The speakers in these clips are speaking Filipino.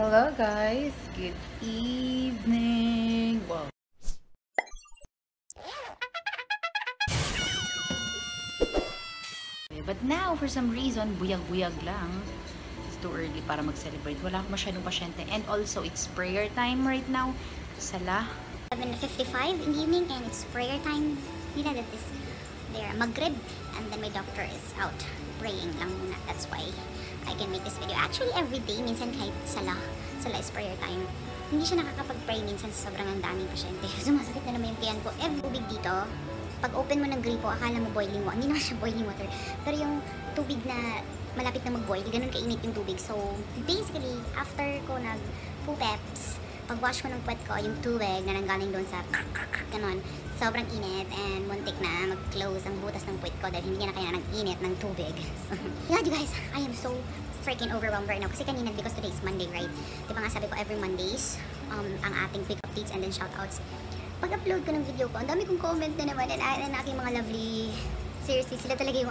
Hello guys, good evening. Wow. But now, for some reason, buyag-buyag lang. It's too early para mag-celebrate. Wala akong masyadong pasyente. And also, it's prayer time right now. Sala. 7:55 in the evening and it's prayer time. You know that this there Maghrib and then my doctor is out praying lang muna. That's why I can make this video. Actually, every day, minsan kahit sala is prayer time. Hindi siya nakakapag-pray minsan sa sobrang ang daming pasyente. Sumasakit na naman yung tiyan ko. Every tubig dito, pag open mo ng gripo, akala mo boiling water. Hindi naman siya boiling water. Pero yung tubig na malapit na mag-boil, ganun kainit yung tubig. So, basically, after ko nag-poopeps, pag-wash ko ng puwet ko, yung tubig na nanggaling doon sa ganon, sobrang init and muntik na mag-close ang butas ng puwet ko dahil hindi niya na kaya ng init ng tubig. So, yeah, you guys, I am so freaking overwhelmed right now kasi kanina, because today is Monday, right? Diba nga sabi ko every Mondays, ang ating quick updates and then shoutouts. Pag-upload ko ng video ko, ang dami kong comment na naman and aking mga lovely, seriously, sila talaga yung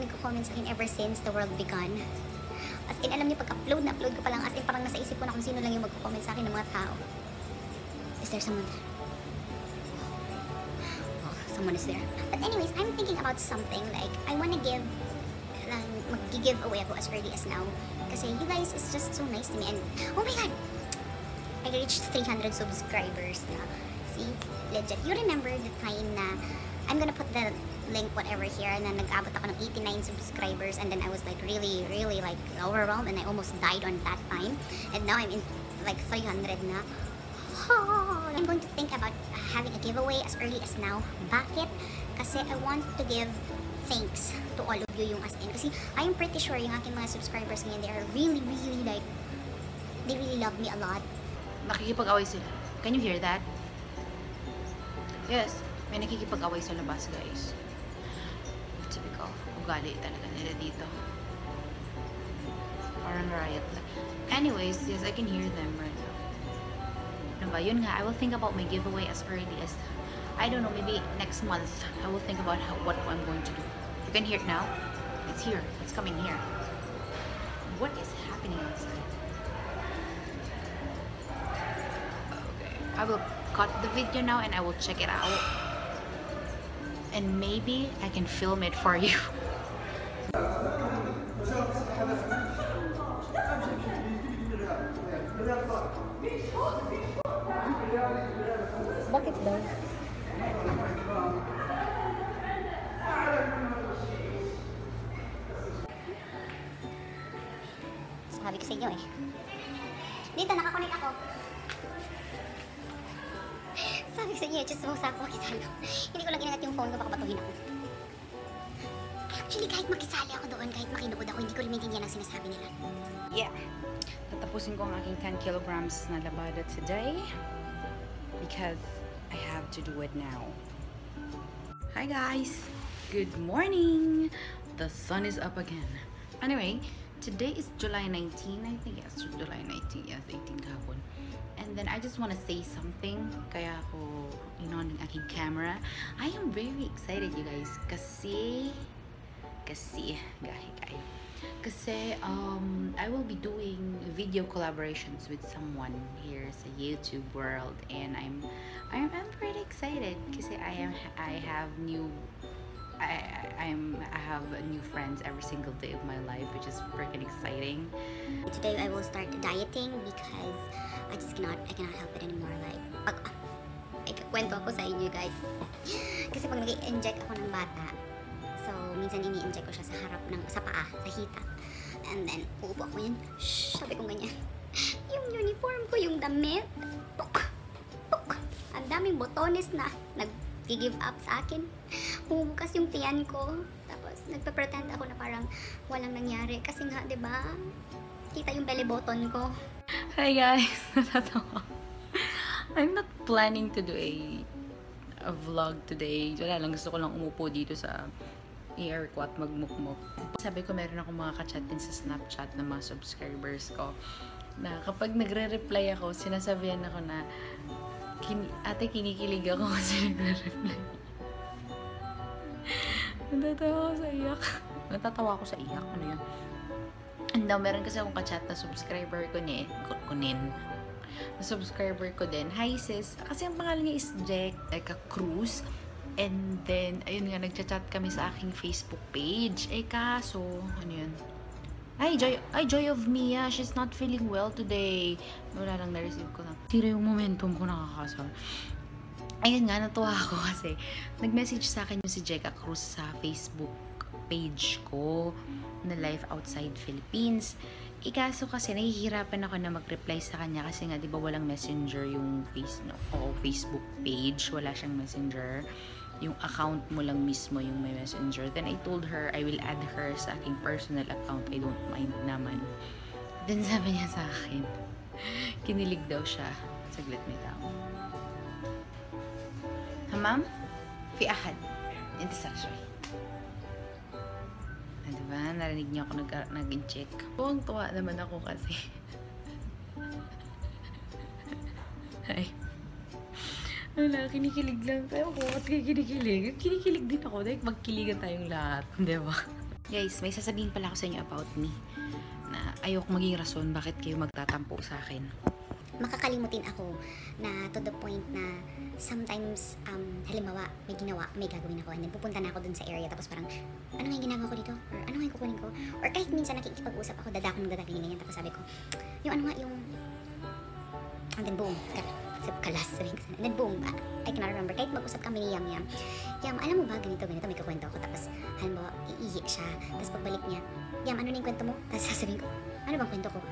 nagko-comment sa akin ever since the world began. As in, alam niyo, pag-upload ko pa lang, as in, parang nasa isip ko na kung sino lang yung magko-comment sa akin ng mga tao. Is there someone there? Oh, someone is there. But anyways, I'm thinking about something, like, I wanna give, mag-give away ako as early as now. Kasi you guys is just so nice to me, and, oh my god! I reached 300 subscribers na. See? Legit. You remember the time na, I'm gonna put the link whatever here, and then nag-abot ako ng 89 subscribers, and then I was like really like overwhelmed and I almost died on that time, and now I'm in like 300 na. I'm going to think about having a giveaway as early as now. Bakit? Kasi I want to give thanks to all of you, yung as in, kasi I am pretty sure yung aking mga subscribers ngayon, they are really like, they really love me a lot. Nakikipag-away sila. Can you hear that? Yes, may nakikipag-away sa labas, guys. Typical. Ugali talaga nila dito. Parang riot lang. Anyways, yes, I can hear them right now. Ano ba? Yun nga, I will think about my giveaway as early as, I don't know, maybe next month. I will think about what I'm going to do. You can hear it now? It's here. It's coming here. What is happening outside? Okay. I will cut the video now and I will check it out. And maybe I can film it for you. Bakit daw? Sabi ko sa inyo eh. Dito, nakakonect ako. Sabi ko sa inyo, just sa ako makisalo. Hindi ko lang inangat yung phone ko, baka batuhin ako. Actually, kahit makisali ako doon, kahit makinood ako, hindi ko rin maintindihan ang sinasabi nila. Yeah. Tatapusin ko ang aking 10 kilograms na labada today because I have to do it now. Hi guys! Good morning! The sun is up again. Anyway, today is July 19. I think yes, July 19. Yes, 18 kahapon. And then I just want to say something. Kaya ako inon ng aking camera. I am very excited, you guys. Kasi I will be doing video collaborations with someone here sa YouTube world, and I'm pretty excited kasi I have new friends every single day of my life, which is freaking exciting. Today I will start dieting because I cannot help it anymore. Like, kwento ako sa inyo guys. Kasi pag nag-inject ako ng bata, so minsan ini-inject ko siya sa harap sa paa, sa hita. And then, uupo ako yan. Shhh, sabi ko ganyan. Yung uniform ko, yung damit, puk. Ang daming botones na nag-give up sa akin. Humubukas yung tiyan ko. Tapos, nagpe-pretend ako na parang walang nangyari. Kasi nga, diba, kita yung belly button ko. Hi guys! Natatawa. I'm not planning to do a vlog today. Wala lang, gusto ko lang umupo dito sa air ko at magmukmuk. Sabi ko, meron ako mga ka-chat din sa Snapchat ng mga subscribers ko na kapag nagre-reply ako, sinasabihan ako na ate, kinikilig ako kasi nagre-reply. Natatawa ako sa iyak. Ano yun? And daw, meron kasi akong ka-chat na subscriber ko na subscriber ko din. Hi sis, kasi ang pangalan niya is Jeka Cruz. And then, ayun nga, nagchat-chat kami sa aking Facebook page. Kaso, ano yun? Joy of Mia, she's not feeling well today. Wala lang na-receive ko na. Tira yung momentum ko, nakakasar. Ayun nga, natuwa ako kasi nag-message sa akin yung si Jeka Cruz sa Facebook page ko na Life Outside Philippines. Kaso kasi nahihirapan ako na mag-reply sa kanya kasi nga 'di ba walang messenger yung Facebook page, wala siyang messenger. Yung account mo lang mismo yung may messenger. Then I told her I will add her sa aking personal account. I don't mind naman. Then sabi niya sa akin, kinilig daw siya. Saglit may tao. Ma'am? Fi ahad. Intisar siya. Diba? Narinig niyo ako nag-check. Tuwang-tuwa naman ako kasi. Ay. Wala, kinikilig lang tayo. Bakit kayo kinikilig? Kinikilig din ako. Dahil magkiligan tayong lahat. Diba? Guys, may sasabihin pala ako sa inyo about me. Na ayok maging rason bakit kayo magtatampo sa akin. Makakalimutin ako na to the point na sometimes, halimbawa, may gagawin ako and then pupunta na ako dun sa area tapos parang, ano nga yung ginagawa ko dito? Or ano nga yung kukunin ko? Or kahit minsan nakikipag-usap ako, dadakon ganyan, tapos sabi ko, yung ano nga yung, and then boom, kalas, sabi ko, and then boom, I cannot remember, kahit mag-usap kami ni Yam, alam mo ba, ganito, may kakwento ako, tapos, halimbawa, iihi siya, tapos pagbalik niya, Yam, ano na yung kwento mo? Tapos sasabihin ko, ano bang kwento ko?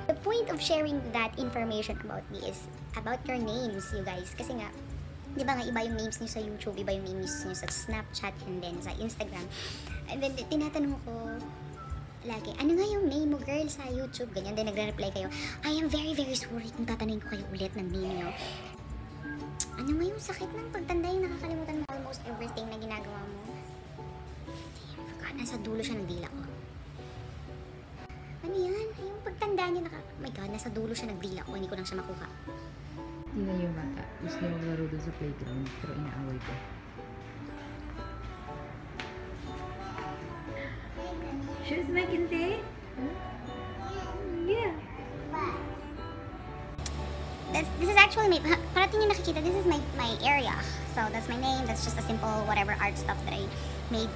The point of sharing that information about me is about your names, you guys. Kasi nga, di ba nga iba yung names niyo sa YouTube, iba yung names niyo sa Snapchat, and then sa Instagram. And then, tinatanong ko lagi, ano nga yung name mo, girl, sa YouTube? Ganyan, then nagre-reply kayo, I am very, very sorry kung tatanungin ko kayo ulit ng name niyo. Ano nga yung sakit ng pagtanda yung nakakalimutan mo almost everything na ginagawa mo? Nasa dulo siya ng dila ko. Ano yan? Yung pagtanda niya oh my God, nasa dulo siya nagdila ko. Hindi ko lang siya makuha. Hindi na yung bata. Gusto niya maglaro doon sa playground. Pero inaaway ko. Shoes making tea? Yeah. This is actually my, parating yung nakikita, this is my area. So that's my name. That's just a simple whatever art stuff that I made.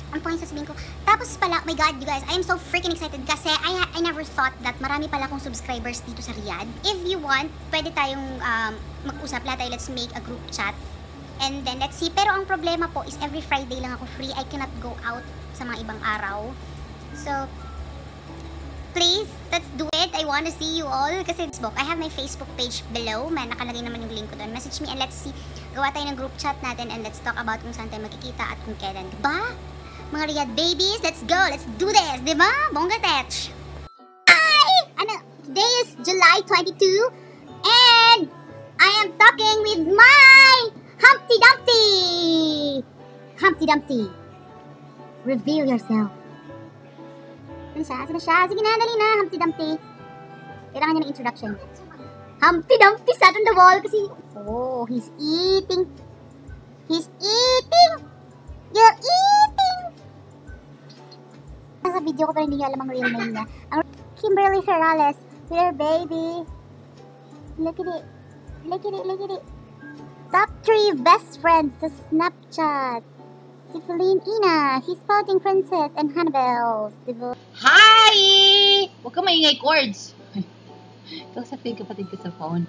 Ang point sasabihin ko, tapos pala, oh my God, you guys, I am so freaking excited kasi I never thought that marami pala akong subscribers dito sa Riyadh. If you want, pwede tayong mag-usap lahat tayo, let's make a group chat. And then, let's see. Pero ang problema po is every Friday lang ako free. I cannot go out sa mga ibang araw. So, please, let's do it. I want to see you all. Kasi Facebook, I have my Facebook page below. May nakalagay naman yung link ko doon. Message me and let's see. Gawa tayo ng group chat natin and let's talk about kung saan tayo magkikita at kung kailan. Diba? Mga Riyadh babies, let's go! Let's do this! Diba? Bongga Tech! Hi! Today is July 22 and I am talking with my Humpty Dumpty! Humpty Dumpty, reveal yourself. Ano siya? Sige na, dali na, Humpty Dumpty. Kailangan niya ng introduction. Humpty Dumpty sat on the wall kasi, oh, he's eating. He's eating! You're eating! Sa video ko pero hindi niyo alam ang real name niya. Ang Kimberly Ferrales with her baby. Look at it. Look at it. Look at it. Top 3 best friends sa Snapchat. Si Feline Ina, He's Spouting Princess, and Hannibal. Hi! Huwag ka maingay, chords. Kausapin kapatid ko sa phone.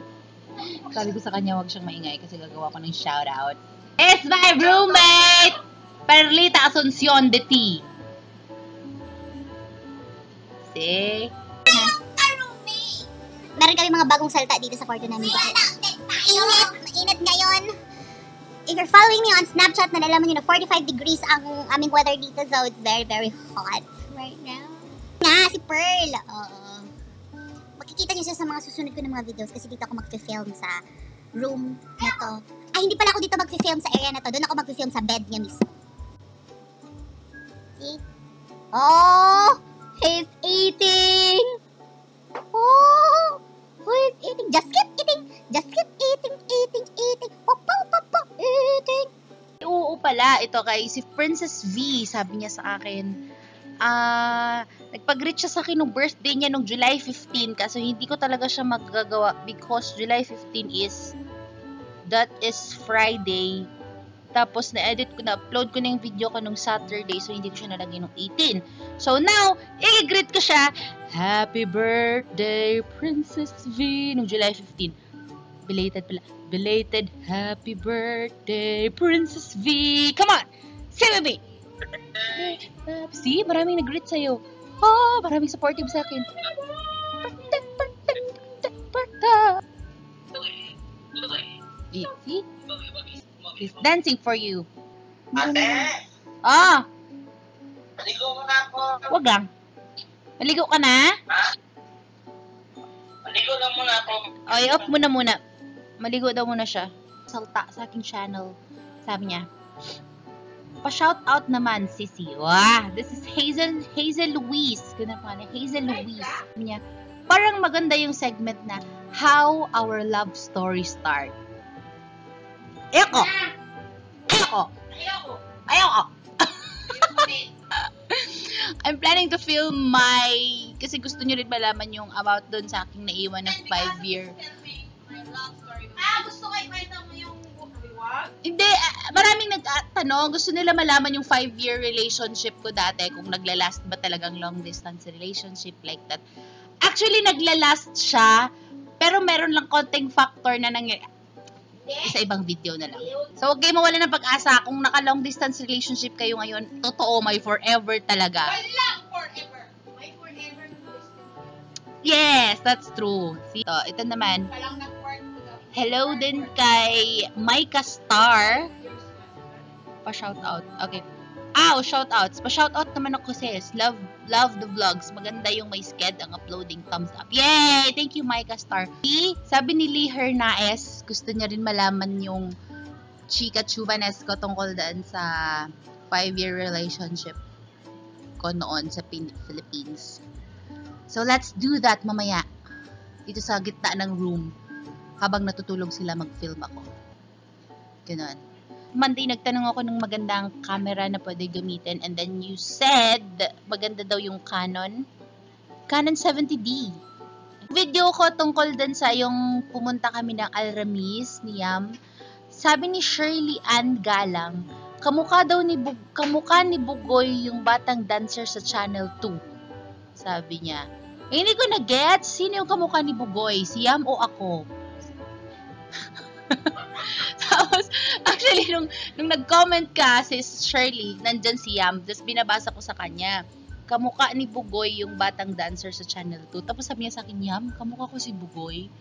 Sabi ko sa kanya huwag siyang maingay kasi gagawa ko ng shoutout. It's my roommate! Perlita Asuncion de T. See? Meron kami mga bagong salita dito sa kwarto namin. Mainit ngayon. If you're following me on Snapchat, nalalaman nyo na 45 degrees ang aming weather dito. So, it's very, very hot right now. Nga, si Pearl. Makikita nyo siya sa mga susunod ko ng mga videos kasi dito ako mag-film sa room na to. Ay, hindi pala ako dito mag-film sa area na to. Doon ako mag-film sa bed niya mismo. See? Oh! He's eating! Oh! He's eating! Just keep eating! Just keep eating! Eating! Eating! Papa! Papa! Eating! Oo pala, ito kay si Princess V, sabi niya sa akin, Nagpag-greet siya sa akin nung birthday niya nung July 15, kaso hindi ko talaga siya magagawa because July 15 that is Friday. Tapos na-upload ko na yung video ko nung Saturday, so hindi ko siya nalagay nung 18. So now, i-greet ko siya, Happy birthday, Princess V, nung July 15. Belated happy birthday, Princess V. Come on, say with me. See, maraming nag-greet sa'yo. Oh, maraming supportive sa akin. See? He's dancing for you. Ate! Ah, Maligo mo na ako. wag lang. Maligo ka na? Ha? Maligo lang muna ako. O, i-off mo na muna. Maligo daw muna siya. Salta sa aking channel. Sabi niya, pa-shoutout naman, sisi. Wow, this is Hazel Louise. Ganun pa niya, Hazel Louise. Sabi niya, parang maganda yung segment na How Our Love Story Start. Ayoko! I'm planning to film kasi gusto nyo rin malaman yung about doon sa aking naiwan ng 5-year. Gusto ko ikwenta mo yung buwag? Hindi, maraming nagtanong, gusto nila malaman yung 5-year relationship ko dati, kung naglalast ba talagang long distance relationship like that. Actually, naglalast siya, pero meron lang konting factor na nangyari. Sa ibang video na lang. So, huwag kayo mawala ng pag-asa. Kung naka-long distance relationship kayo ngayon, totoo, may forever talaga. Walang forever. May forever na Yes, that's true. See, ito naman. Walang nag-work. Hello din kay Micah Star. Pa-shoutout. Okay. Shoutouts. Pa-shoutout naman ako sis. Love the vlogs. Maganda yung may sked ang uploading. Thumbs up. Yay! Thank you, Micah Star. Sabi ni Lee Hernaez, gusto niya rin malaman yung chika chubanes ko tungkol daan sa 5-year relationship ko noon sa Philippines. So, let's do that mamaya. Dito sa gitna ng room. Habang natutulog sila, mag-film ako. Ganon. Monday, nagtanong ako ng magandang camera na pwede gamitin. And then you said, maganda daw yung Canon 70D. Video ko tungkol dun sa yung pumunta kami ng Alramis ni Yam. Sabi ni Shirley Ann Galang, kamukha ni Bugoy yung batang dancer sa Channel 2. Sabi niya. Hindi ko na-gets. Sino yung kamukha ni Bugoy? Si Yam o ako? Tapos, actually, nung nag-comment ka, si Shirley, nandyan si Yam, tapos binabasa ko sa kanya, kamukha ni Bugoy yung batang dancer sa Channel 2. Tapos sabi niya sa akin, Yam, kamukha ko si Bugoy.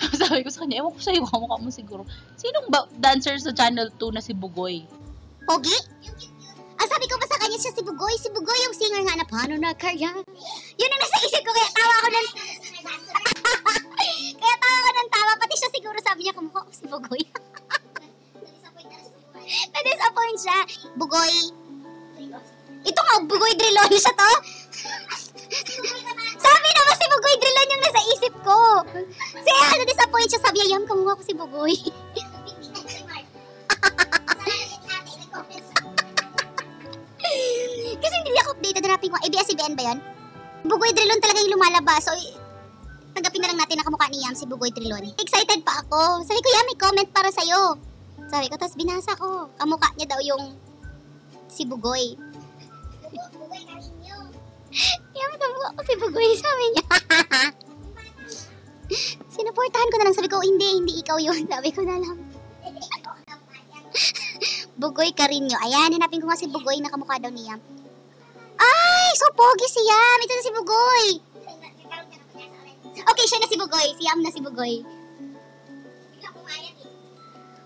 Tapos sabi ko sa kanya, ewan ko sa'yo, kamukha mo siguro. Sinong dancer sa Channel 2 na si Bugoy? Pogi? Ang sabi ko pa sa kanya siya si Bugoy. Si Bugoy yung singer nga na paano na kaya. Yun ang nasa isip ko, kaya tawa ko ng... kaya tawa ko ng tawa. Pati siya siguro sabi niya, kamukha ko si Bugoy. Na-disappoint siya. Bugoy. Ito nga, Bugoy Drilon siya to. Sabi naman si Bugoy Drilon yung nasa isip ko. Kaya na-disappoint siya. Sabi niya, Yam, kamukha ko si Bugoy. Kasi hindi ako updated. Hanapin ko. ABS-CBN ba yun? Bugoy Drilon talaga yung lumalabas. So, tanggapin na lang natin na kamukha ni Yam si Bugoy Drilon. Excited pa ako. Sabi ko, Yam, may comment para sa'yo. Sabi ko, tapos binasa ko. Kamukha niya daw yung si Bugoy. Bugoy Carinyo. Yam, kamukha ko si Bugoy. Sabi niya. Sinuportahan ko na lang. Sabi ko, hindi ikaw yun. Sabi ko na lang. Bugoy Carinyo. Ayan, hinapin ko nga si Bugoy na kamukha daw ni Yam. Ay, so pogi si Yam. Ito na si Bugoy. Okay, siya na si Bugoy. Si Yam na si Bugoy.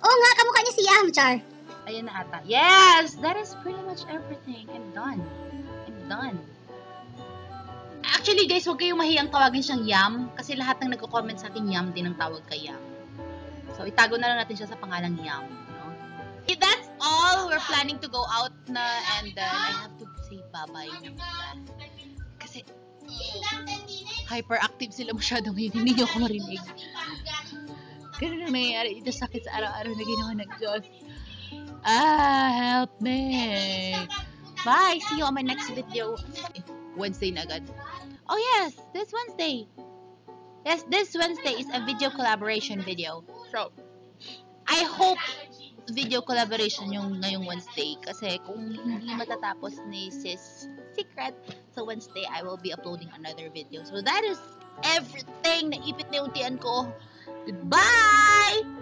Oo nga, kamukha niya si Yam, Char. Ayan na ata. Yes! That is pretty much everything. I'm done. Actually, guys, huwag kayong mahiyang tawagin siyang Yam. Kasi lahat ng nagko-comment sa akin, Yam din ang tawag kay Yam. So, itago na lang natin siya sa pangalang Yam. No? Okay, that's all. We're planning to go out na and I have to say bye-bye. Kasi hyperactive sila masyado ngayon. Hindi niyo ako marinig. Ganun ang nangyayari dito, sakit sa araw-araw na ginawa ng Diyos. Help me. Bye. See you on my next video. Wednesday na agad. Oh yes, this Wednesday. Yes, this Wednesday is a video collaboration video. So, I hope video collaboration yung ngayong Wednesday. Kasi kung hindi matatapos ni Sis Secret, so Wednesday I will be uploading another video. So that is everything. Naipit na yung tiyan ko. Goodbye!